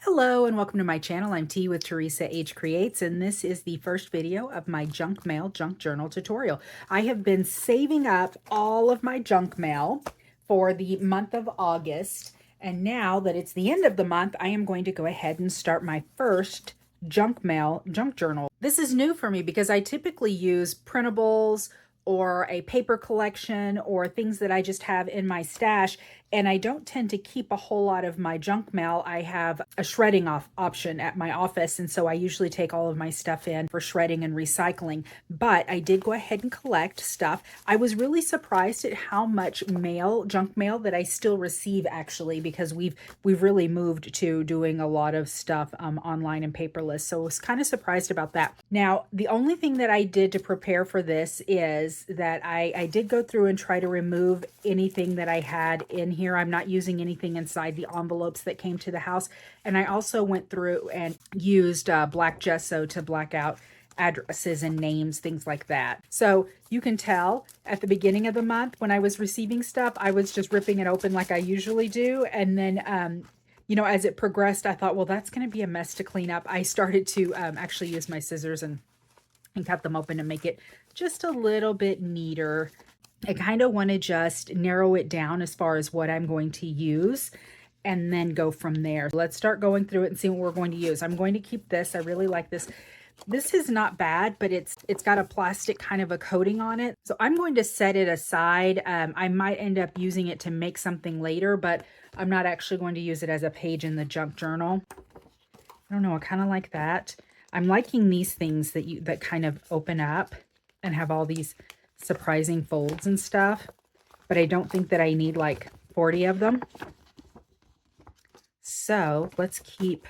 Hello and welcome to my channel. I'm T with Teresa H Creates, and this is the first video of my junk mail junk journal tutorial. I have been saving up all of my junk mail for the month of August, and now that it's the end of the month, I am going to go ahead and start my first junk mail junk journal. This is new for me because I typically use printables or a paper collection or things that I just have in my stash. And I don't tend to keep a whole lot of my junk mail. I have a shredding option at my office. And so I usually take all of my stuff in for shredding and recycling. But I did go ahead and collect stuff. I was really surprised at how much mail, junk mail, that I still receive actually, because we've really moved to doing a lot of stuff online and paperless. So I was kind of surprised about that. Now, the only thing that I did to prepare for this is that I did go through and try to remove anything that I had in here. I'm not using anything inside the envelopes that came to the house. And I also went through and used black gesso to black out addresses and names, things like that. So you can tell at the beginning of the month when I was receiving stuff, I was just ripping it open like I usually do. And then, you know, as it progressed, I thought, well, that's going to be a mess to clean up. I started to actually use my scissors and cut them open and make it just a little bit neater. I kind of want to just narrow it down as far as what I'm going to use and then go from there. Let's start going through it and see what we're going to use. I'm going to keep this. I really like this. This is not bad, but it's got a plastic kind of a coating on it. So I'm going to set it aside. I might end up using it to make something later, but I'm not actually going to use it as a page in the junk journal. I don't know. I kind of like that. I'm liking these things that kind of open up and have all these surprising folds and stuff, but I don't think that I need like 40 of them. So let's keep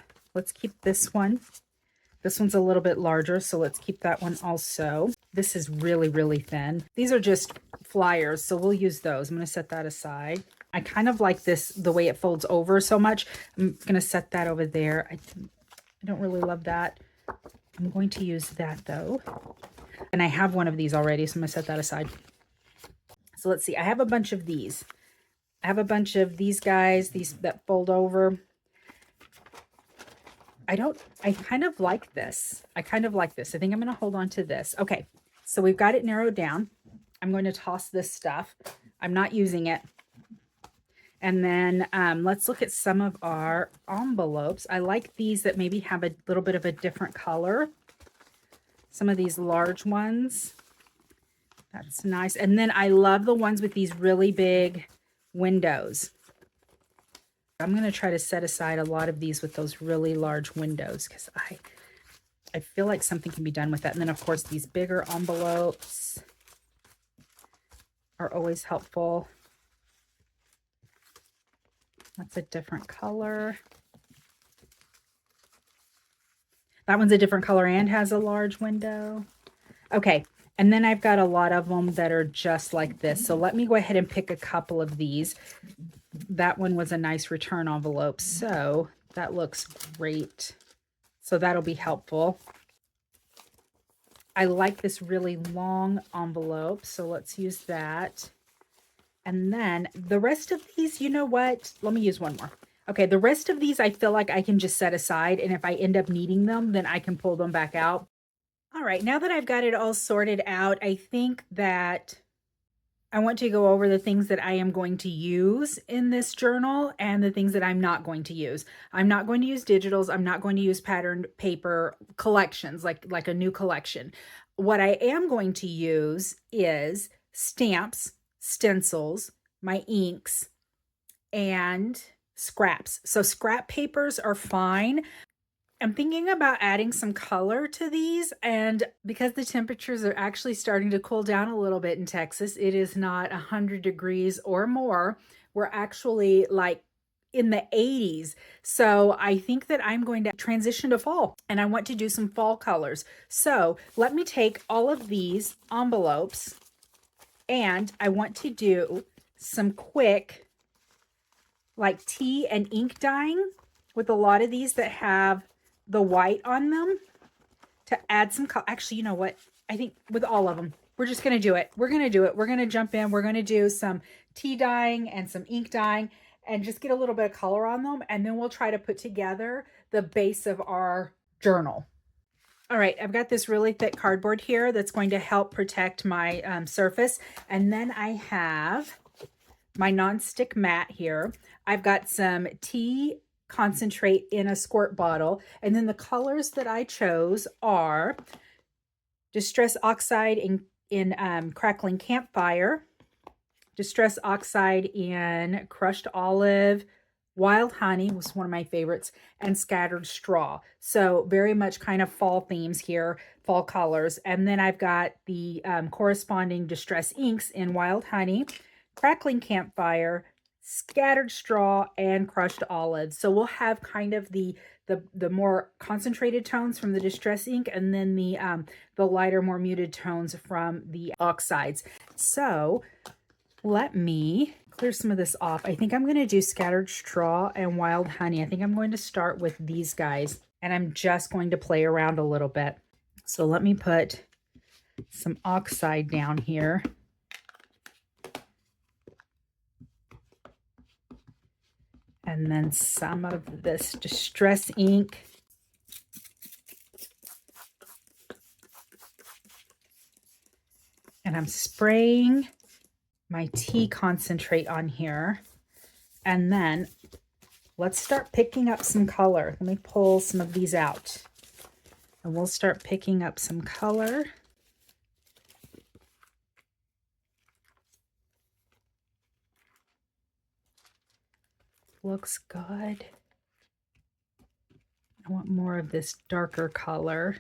this one. This one's a little bit larger, so let's keep that one also. This is really, really thin. These are just flyers, so we'll use those. I'm going to set that aside. I kind of like this, the way it folds over so much. I'm going to set that over there. I don't really love that. I'm going to use that though. And I have one of these already, so I'm going to set that aside. So let's see. I have a bunch of these. I have a bunch of these guys, these that fold over. I kind of like this. I kind of like this. I think I'm going to hold on to this. Okay, so we've got it narrowed down. I'm going to toss this stuff. I'm not using it. And then let's look at some of our envelopes. I like these that maybe have a little bit of a different color. Some of these large ones. That's nice. And then I love the ones with these really big windows. I'm going to try to set aside a lot of these with those really large windows because I feel like something can be done with that. And then, of course, these bigger envelopes are always helpful. That's a different color. That one's a different color and has a large window. Okay, and then I've got a lot of them that are just like this. So let me go ahead and pick a couple of these. That one was a nice return envelope, so that looks great. So that'll be helpful. I like this really long envelope, so let's use that. And then the rest of these, you know what? Let me use one more. Okay, the rest of these I feel like I can just set aside, and if I end up needing them, then I can pull them back out. All right, now that I've got it all sorted out, I think that I want to go over the things that I am going to use in this journal and the things that I'm not going to use. I'm not going to use digitals. I'm not going to use patterned paper collections, like a new collection. What I am going to use is stamps, stencils, my inks, and scraps. So scrap papers are fine. I'm thinking about adding some color to these, and because the temperatures are actually starting to cool down a little bit in Texas, it is not 100 degrees or more. We're actually like in the 80s. So I think that I'm going to transition to fall, and I want to do some fall colors. So let me take all of these envelopes, and I want to do some quick like tea and ink dyeing with a lot of these that have the white on them to add some color. Actually, you know what? I think with all of them, we're just going to do it. We're going to do it. We're going to jump in. We're going to do some tea dyeing and some ink dyeing. and just get a little bit of color on them. And then we'll try to put together the base of our journal. All right, I've got this really thick cardboard here that's going to help protect my surface. And then I have my nonstick mat here. I've got some tea concentrate in a squirt bottle. And then the colors that I chose are Distress Oxide in Crackling Campfire, Distress Oxide in Crushed Olive, Wild Honey was one of my favorites, and Scattered Straw. So very much kind of fall themes here, fall colors. And then I've got the corresponding Distress Inks in Wild Honey, Crackling Campfire, Scattered Straw, and Crushed Olive. So we'll have kind of the more concentrated tones from the Distress ink, and then the lighter, more muted tones from the oxides. So let me clear some of this off. I think I'm going to do Scattered Straw and Wild Honey. I think I'm going to start with these guys, and I'm just going to play around a little bit. So let me put some oxide down here. And then some of this Distress ink. And I'm spraying my tea concentrate on here. And then let's start picking up some color. Let me pull some of these out. And we'll start picking up some color. Looks good. I want more of this darker color.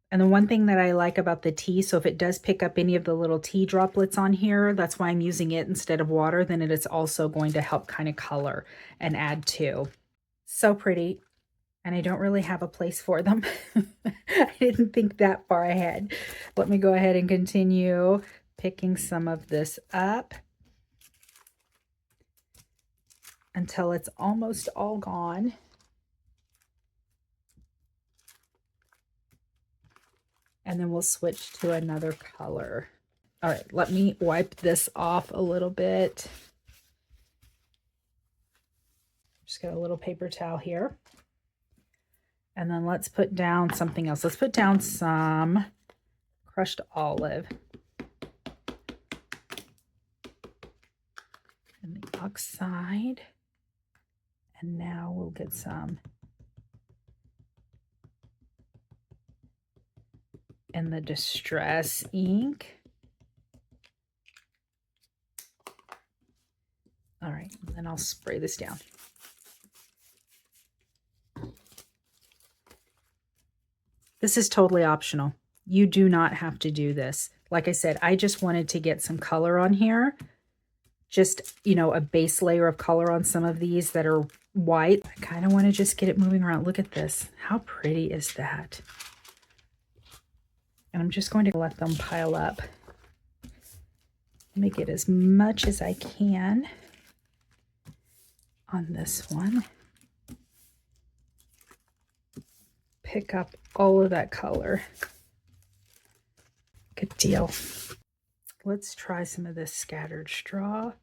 And the one thing that I like about the tea, so if it does pick up any of the little tea droplets on here, that's why I'm using it instead of water, then it is also going to help kind of color and add to. So pretty. And I don't really have a place for them. I didn't think that far ahead. Let me go ahead and continue picking some of this up until it's almost all gone. And then we'll switch to another color. All right, let me wipe this off a little bit. Just got a little paper towel here. And then let's put down something else. Let's put down some Crushed Olive. And the oxide. And now we'll get some in the Distress ink. All right, and then I'll spray this down. This is totally optional. You do not have to do this. Like I said, I just wanted to get some color on here. Just, you know, a base layer of color on some of these that are white. I kind of want to just get it moving around. Look at this. How pretty is that? And I'm just going to let them pile up. Let me get as much as I can on this one. Pick up all of that color. Good deal. Let's try some of this Scattered Straw.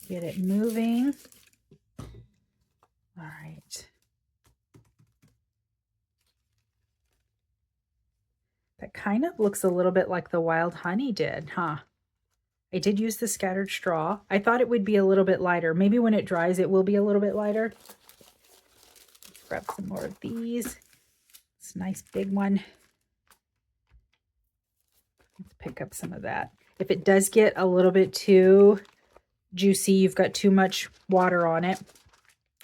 Get it moving. All right. That kind of looks a little bit like the Wild Honey did, huh? I did use the Scattered Straw. I thought it would be a little bit lighter. Maybe when it dries, it will be a little bit lighter. Let's grab some more of these. It's a nice big one. Let's pick up some of that. If it does get a little bit too juicy, you've got too much water on it,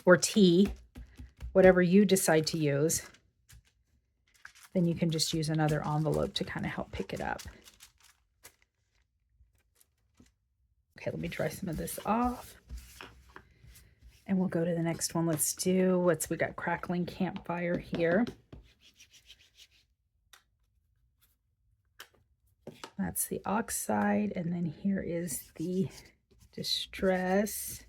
or tea, whatever you decide to use, then you can just use another envelope to kind of help pick it up. Okay, let me dry some of this off. And we'll go to the next one. Let's do, we got Crackling Campfire here. That's the Oxide, and then here is the Distress.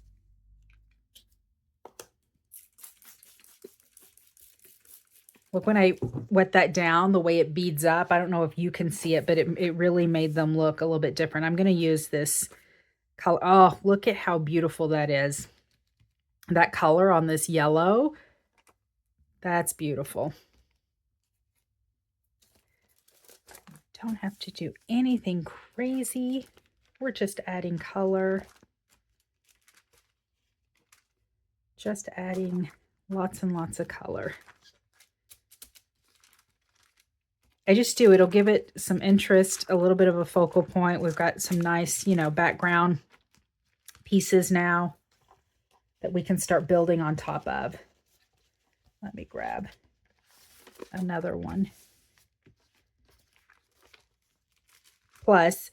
Look, when I wet that down, the way it beads up, I don't know if you can see it, but it really made them look a little bit different. I'm going to use this color. Oh, look at how beautiful that is. That color on this yellow, that's beautiful. Don't have to do anything crazy. We're just adding color. Just adding lots and lots of color. I just do, it'll give it some interest, a little bit of a focal point. We've got some nice, you know, background pieces now that we can start building on top of. Let me grab another one. Plus,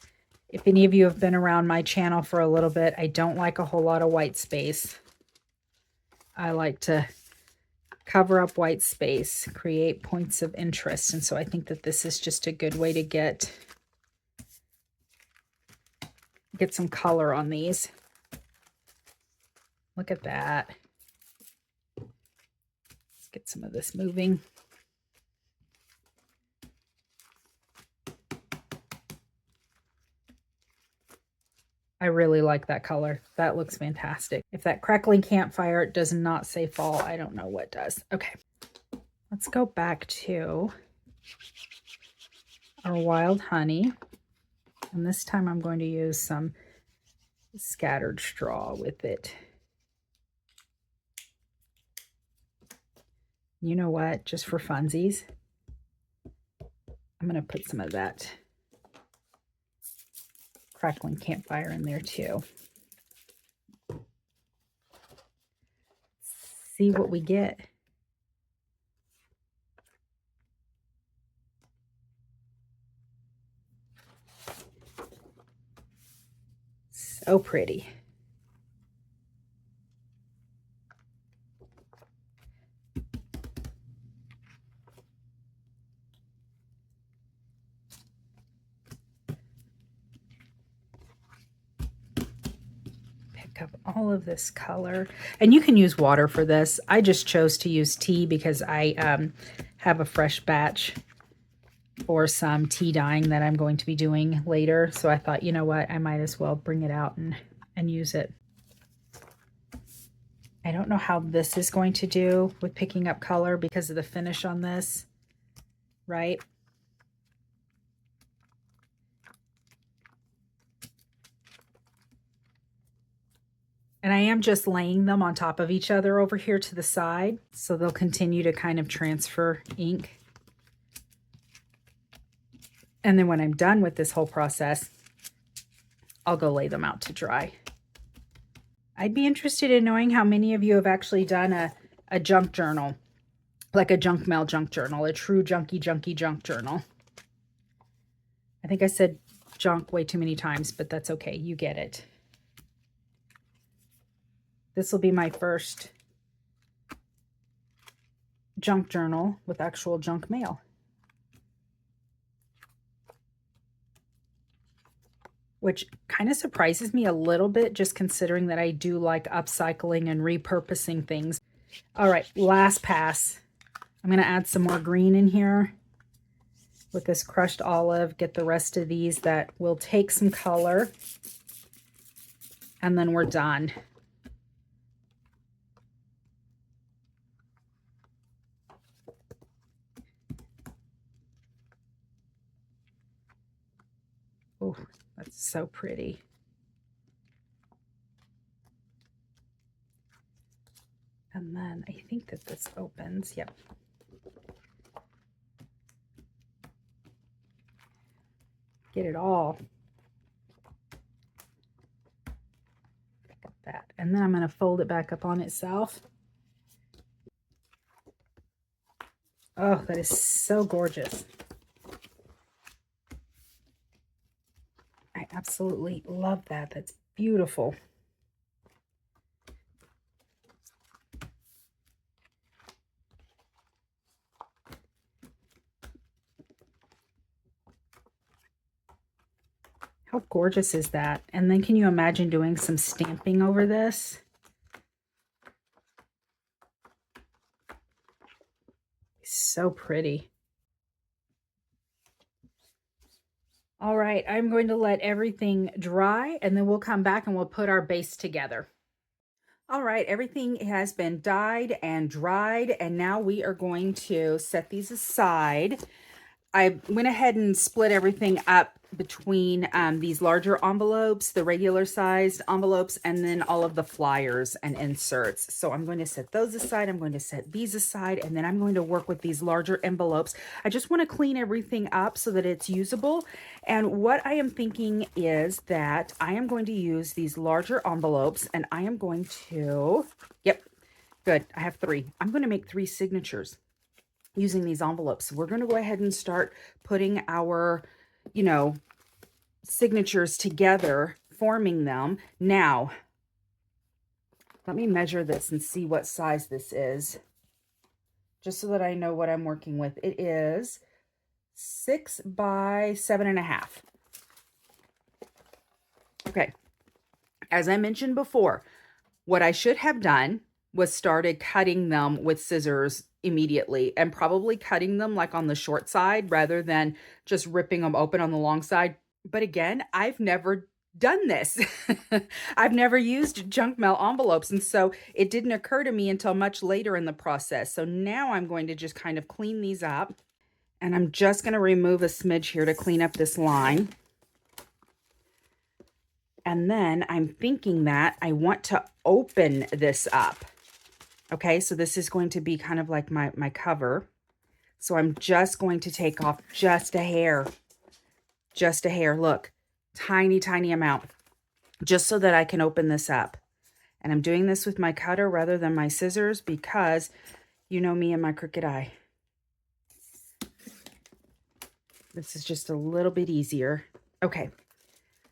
if any of you have been around my channel for a little bit, I don't like a whole lot of white space. I like to cover up white space, create points of interest. And so I think that this is just a good way to get some color on these. Look at that. Let's get some of this moving. I really like that color. That looks fantastic. If that crackling campfire does not say fall, I don't know what does. Okay, let's go back to our wild honey. And this time I'm going to use some scattered straw with it. You know what? Just for funsies, I'm going to put some of that crackling campfire in there too. See what we get. So pretty. Pick up all of this color, and you can use water for this. I just chose to use tea because I have a fresh batch for some tea dyeing that I'm going to be doing later. So I thought, you know what, I might as well bring it out and use it. I don't know how this is going to do with picking up color because of the finish on this, right? And I am just laying them on top of each other over here to the side, so they'll continue to kind of transfer ink. And then when I'm done with this whole process, I'll go lay them out to dry. I'd be interested in knowing how many of you have actually done a junk journal, like a junk mail junk journal, a true junky junk journal. I think I said junk way too many times, but that's okay. You get it. This will be my first junk journal with actual junk mail. Which kind of surprises me a little bit, just considering that I do like upcycling and repurposing things. All right, last pass. I'm going to add some more green in here with this crushed olive. Get the rest of these that will take some color. And then we're done. Oh, that's so pretty. And then I think that this opens. Yep. Get it all. Look at that. And then I'm going to fold it back up on itself. Oh, that is so gorgeous. I absolutely love that. That's beautiful. How gorgeous is that? And then can you imagine doing some stamping over this? So pretty. All right, I'm going to let everything dry and then we'll come back and we'll put our base together. All right, everything has been dyed and dried, and now we are going to set these aside. I went ahead and split everything up between these larger envelopes, the regular sized envelopes, and then all of the flyers and inserts. So I'm going to set those aside. I'm going to set these aside, and then I'm going to work with these larger envelopes. I just want to clean everything up so that it's usable. And what I am thinking is that I am going to use these larger envelopes, and I am going to, yep, good. I have 3. I'm going to make 3 signatures using these envelopes. We're going to go ahead and start putting our, signatures together, forming them. Now, let me measure this and see what size this is, just so that I know what I'm working with. It is 6 by 7.5. Okay. As I mentioned before, what I should have done was started cutting them with scissors immediately, and probably cutting them like on the short side rather than just ripping them open on the long side. But again, I've never done this. I've never used junk mail envelopes, and so it didn't occur to me until much later in the process. So now I'm going to just kind of clean these up, and I'm just going to remove a smidge here to clean up this line. And then I'm thinking that I want to open this up. Okay, so this is going to be kind of like my cover. So I'm just going to take off just a hair. Just a hair. Look, tiny, tiny amount. Just so that I can open this up. And I'm doing this with my cutter rather than my scissors because you know me and my crooked eye. This is just a little bit easier. Okay,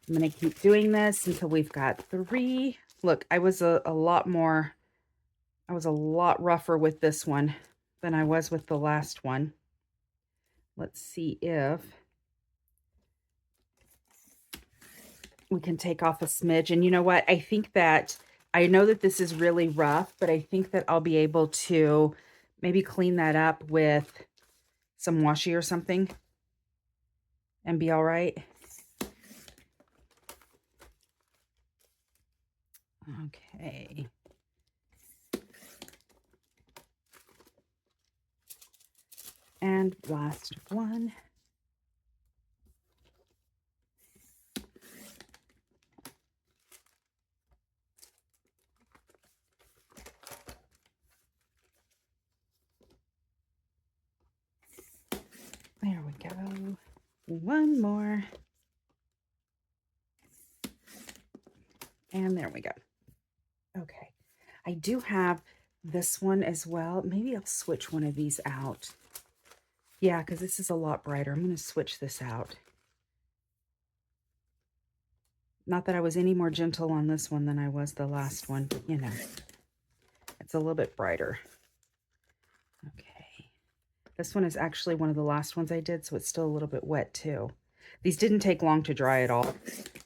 I'm going to keep doing this until we've got 3. Look, I was a lot rougher with this one than I was with the last one. Let's see if we can take off a smidge. And you know what? I know that this is really rough, but I think that I'll be able to maybe clean that up with some washi or something and be all right. Okay. And last one. There we go. One more. And there we go. Okay. I do have this one as well. Maybe I'll switch one of these out. Yeah, because this is a lot brighter. I'm going to switch this out. Not that I was any more gentle on this one than I was the last one, but it's a little bit brighter. Okay. This one is actually one of the last ones I did, so it's still a little bit wet too. These didn't take long to dry at all.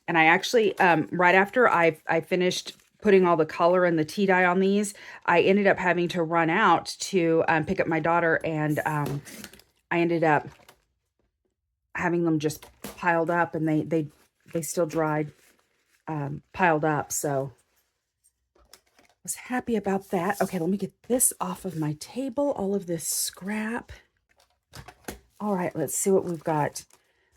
And I actually, right after I finished putting all the color and the tea dye on these, I ended up having to run out to pick up my daughter, and I ended up having them just piled up, and they still dried piled up. So I was happy about that. Okay, let me get this off of my table, all of this scrap. All right, let's see what we've got.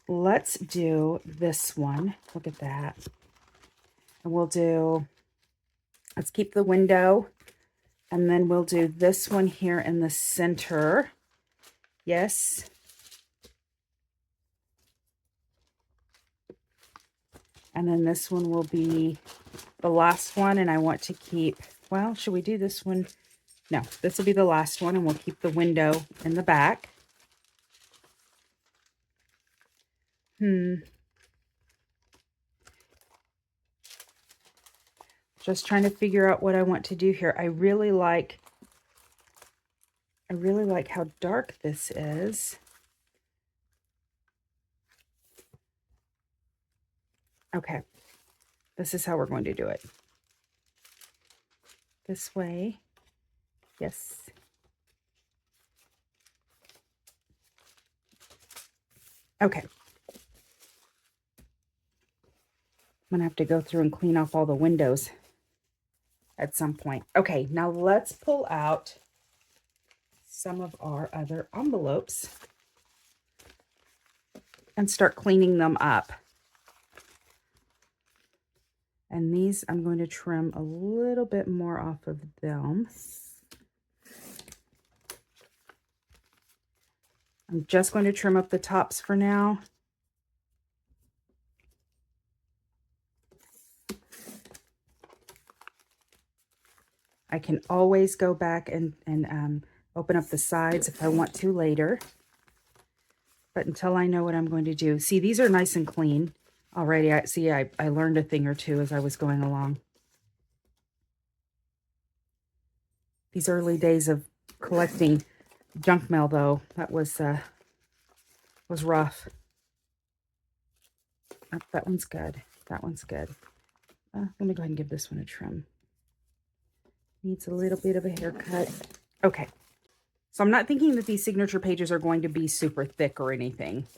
Let's do this one. Look at that. And let's keep the window, and then we'll do this one here in the center. Yes. And then this one will be the last one, and I want to keep, well, should we do this one? No, this will be the last one, and we'll keep the window in the back. Just trying to figure out what I want to do here. I really like how dark this is. Okay, this is how we're going to do it. This way. Yes. Okay. I'm going to have to go through and clean off all the windows at some point. Okay, now let's pull out some of our other envelopes and start cleaning them up. And these, I'm going to trim a little bit more off of them. I'm just going to trim up the tops for now. I can always go back and open up the sides if I want to later. But until I know what I'm going to do. See, these are nice and clean already. I learned a thing or two as I was going along. These early days of collecting junk mail, though, that was rough. Oh, that one's good. That one's good. Let me go ahead and give this one a trim. Needs a little bit of a haircut. Okay. So I'm not thinking that these signature pages are going to be super thick or anything.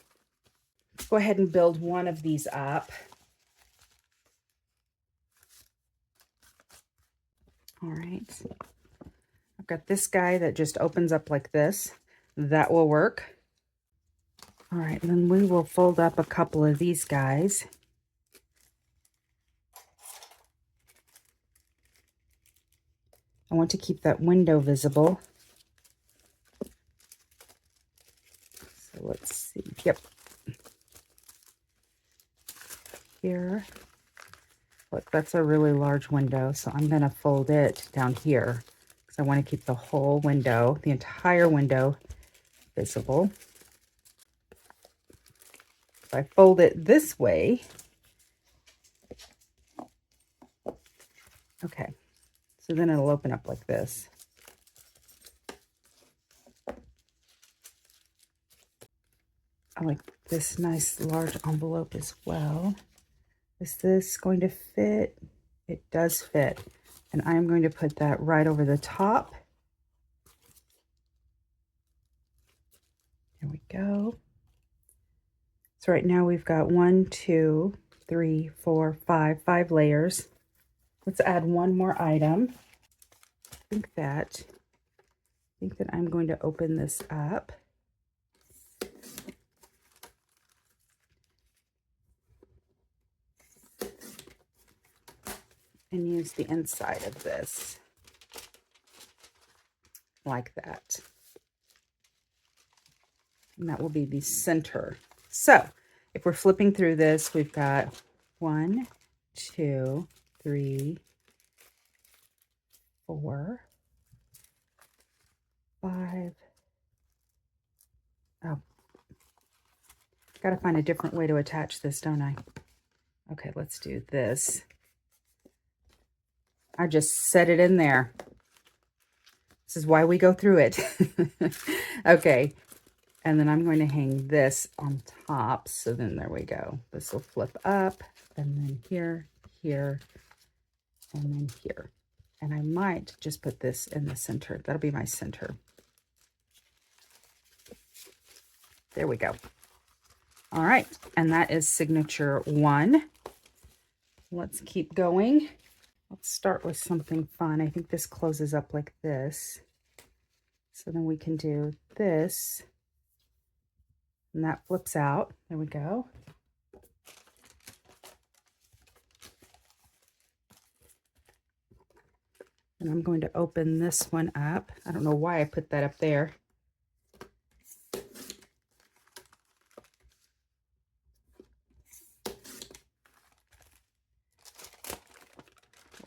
Go ahead and build one of these up. All right. I've got this guy that just opens up like this. That will work. All right, and then we will fold up a couple of these guys. I want to keep that window visible. So let's see. Yep. Here. Look, that's a really large window, so I'm going to fold it down here because I want to keep the whole window, the entire window, visible. If I fold it this way, okay, so then it'll open up like this. I like this nice large envelope as well. Is this going to fit? It does fit. And I'm going to put that right over the top. There we go. So right now we've got 1, 2, 3, 4, 5 layers. Let's add one more item. I think that I'm going to open this up. And use the inside of this like that. And that will be the center. So if we're flipping through this, we've got 1, 2, 3, 4, 5. Oh, got to find a different way to attach this, don't I? Okay, let's do this. I just set it in there. This is why we go through it. Okay, and then I'm going to hang this on top. So then there we go. This will flip up, and then here, here, and then here. And I might just put this in the center. That'll be my center. There we go. All right, and that is signature 1. Let's keep going. Let's start with something fun. I think this closes up like this. So then we can do this. And that flips out. There we go. And I'm going to open this one up. I don't know why I put that up there.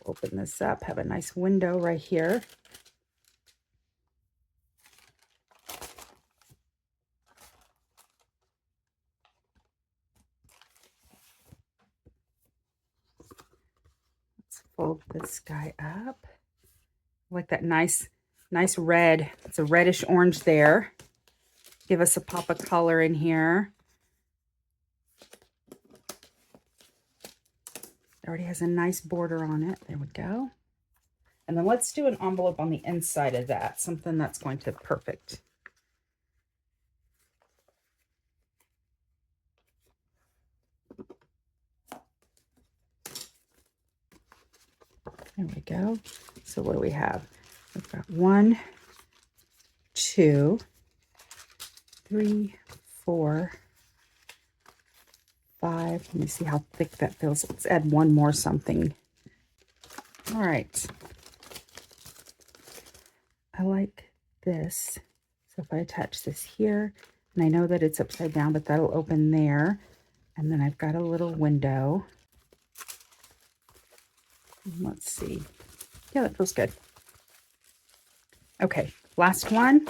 Open this up, have a nice window right here. Let's fold this guy up. I like that nice red. It's a reddish orange there. Give us a pop of color in here. It already has a nice border on it. There we go. And then let's do an envelope on the inside of that, something that's going to perfect. There we go. So what do we have? We've got 1, 2, 3, 4, 5. Let me see how thick that feels. Let's add one more something. All right. I like this. So if I attach this here, and I know that it's upside down, but that'll open there. And then I've got a little window. Let's see. Yeah, that feels good. Okay, last one.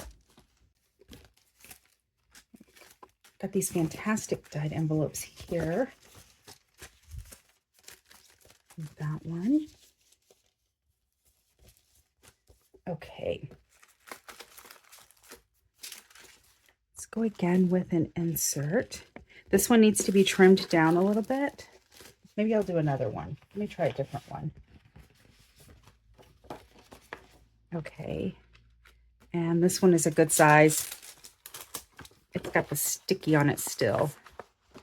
Got these fantastic dyed envelopes here. That one. Okay. Let's go again with an insert. This one needs to be trimmed down a little bit. Maybe I'll do another one. Let me try a different one. Okay. And this one is a good size. It's got the sticky on it still.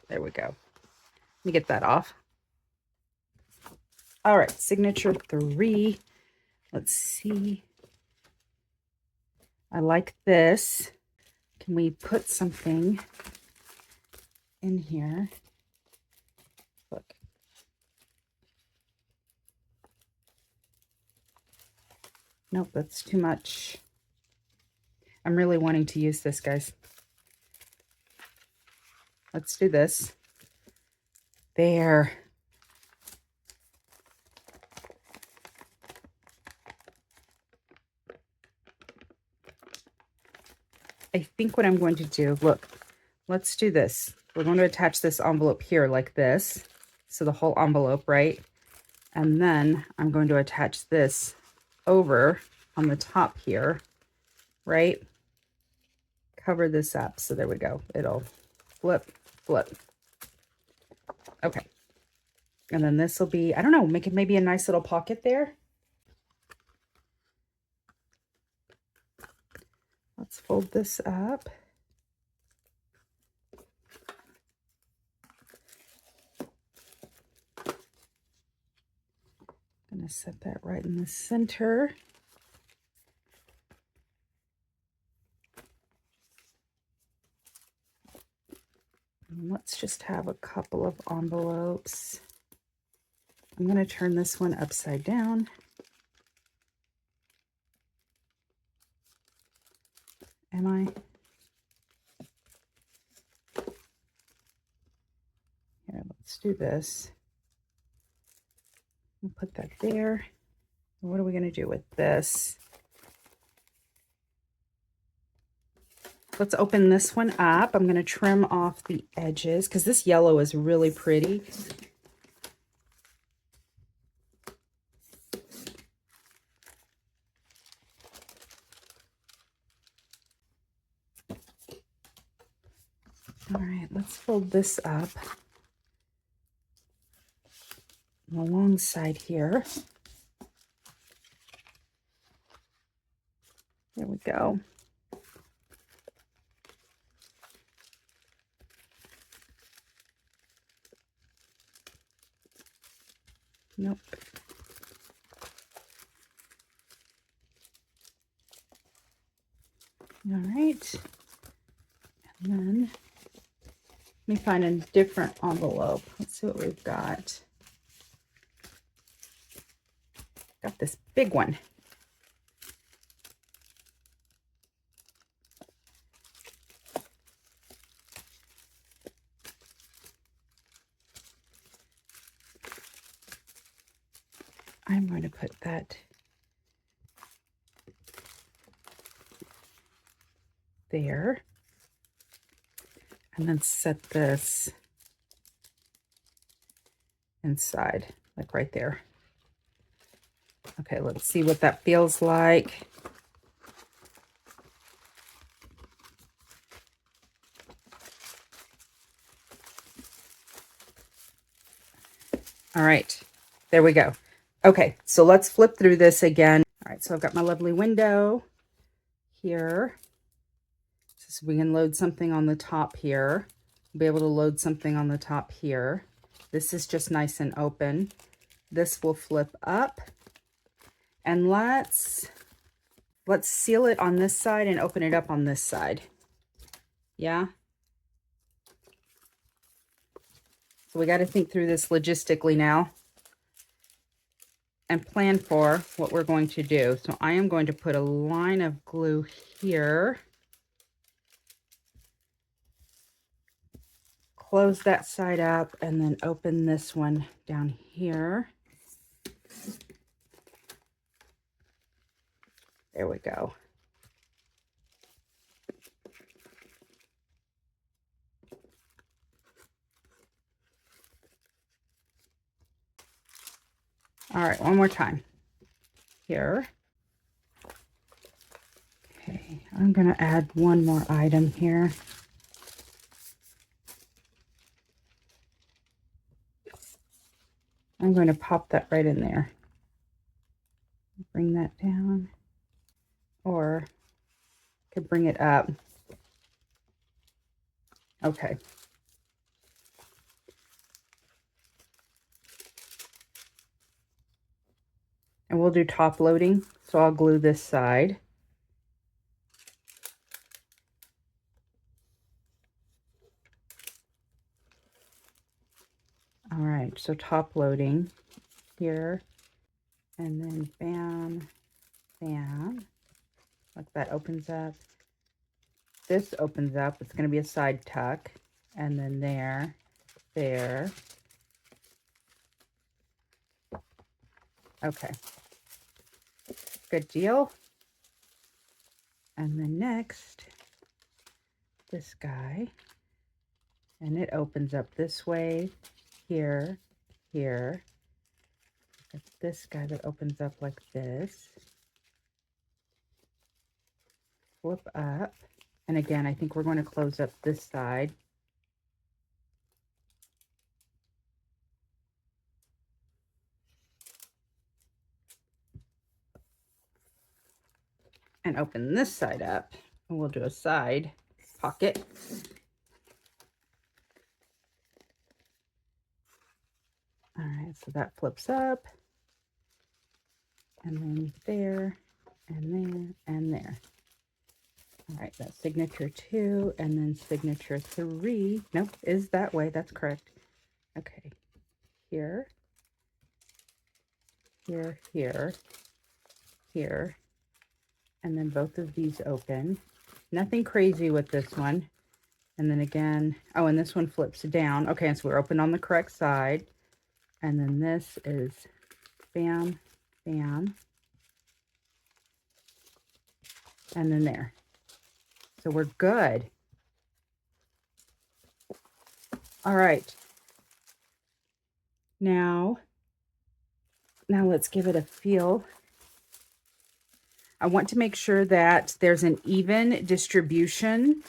There we go. Let me get that off. All right, signature 3. Let's see. I like this. Can we put something in here? Look. Nope, that's too much. I'm really wanting to use this, guys. Let's do this. There. I think what I'm going to do, look, let's do this. We're going to attach this envelope here like this. So the whole envelope, right? And then I'm going to attach this over on the top here, right? Cover this up. So there we go. It'll flip, flip. Okay. And then this will be, I don't know, make it maybe a nice little pocket there. Let's fold this up. I'm going to set that right in the center. And let's just have a couple of envelopes. I'm going to turn this one upside down. Am I? Here, let's do this. We'll put that there. What are we going to do with this? Let's open this one up. I'm going to trim off the edges because this yellow is really pretty. All right, let's fold this up on the long side here. There we go. Nope. All right. And then let me find a different envelope. Let's see what we've got. Got this big one. I'm going to put that there. And then set this inside, like right there. Okay, let's see what that feels like. All right, There we go. Okay, so let's flip through this again. All right, so I've got my lovely window here. So we can load something on the top here. We'll be able to load something on the top here. This is just nice and open. This will flip up. And let's seal it on this side and open it up on this side. Yeah. So we got to think through this logistically now and plan for what we're going to do. So I am going to put a line of glue here. Close that side up and then open this one down here. There we go. All right, one more time. Here. Okay, I'm going to add one more item here. I'm going to pop that right in there. Bring that down. Or I could bring it up. Okay. And we'll do top loading. So I'll glue this side. All right, so top loading here. And then bam, bam. Like that opens up. This opens up. It's going to be a side tuck. And then there, there. Okay. Good deal. And then next, this guy. And it opens up this way, here, here. It's this guy that opens up like this. Flip up. And again, I think we're going to close up this side. And open this side up. And we'll do a side pocket. All right, so that flips up. And then there, and there, and there. All right, that's signature 2, and then signature 3. Nope, is that way. That's correct. Okay, here, here, here, here, and then both of these open. Nothing crazy with this one. And then again, oh, and this one flips down. Okay, and so we're open on the correct side. And then this is bam, bam, and then there. So we're good. All right. Now let's give it a feel. I want to make sure that there's an even distribution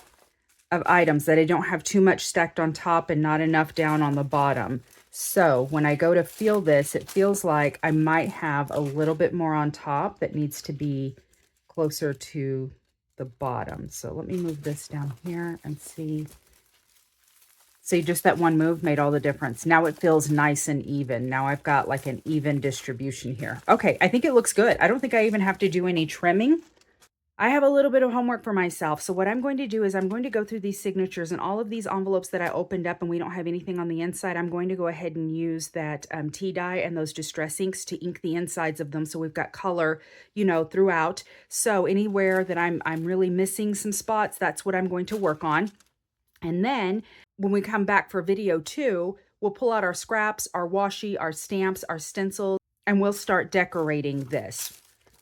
of items, that I don't have too much stacked on top and not enough down on the bottom. So when I go to feel this, it feels like I might have a little bit more on top that needs to be closer to the bottom. So let me move this down here and see. See, just that one move made all the difference. Now it feels nice and even. Now I've got like an even distribution here. Okay, I think it looks good. I don't think I even have to do any trimming. I have a little bit of homework for myself. So what I'm going to do is I'm going to go through these signatures and all of these envelopes that I opened up and we don't have anything on the inside. I'm going to go ahead and use that tea dye and those distress inks to ink the insides of them. So we've got color, you know, throughout. So anywhere that I'm really missing some spots, that's what I'm going to work on. And then when we come back for video 2, we'll pull out our scraps, our washi, our stamps, our stencils, and we'll start decorating this.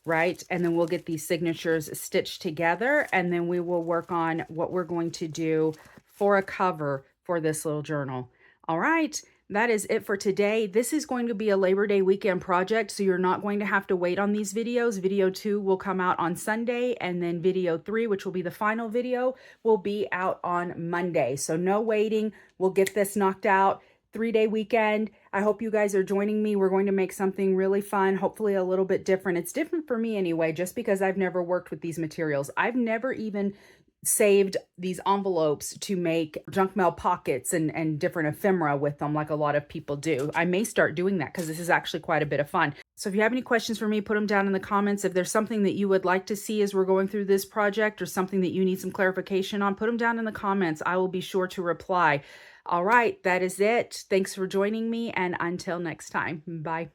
Right? And then we'll get these signatures stitched together, and then we will work on what we're going to do for a cover for this little journal. All right, that is it for today. This is going to be a Labor Day weekend project, so you're not going to have to wait on these videos. Video 2 will come out on Sunday, and then video 3, which will be the final video, will be out on Monday. So no waiting. We'll get this knocked out 3-day weekend. I hope you guys are joining me. We're going to make something really fun, hopefully a little bit different. It's different for me anyway, just because I've never worked with these materials. I've never even saved these envelopes to make junk mail pockets and different ephemera with them like a lot of people do. I may start doing that because this is actually quite a bit of fun. So if you have any questions for me, put them down in the comments. If there's something that you would like to see as we're going through this project or something that you need some clarification on, put them down in the comments. I will be sure to reply. All right, that is it. Thanks for joining me, and until next time, bye.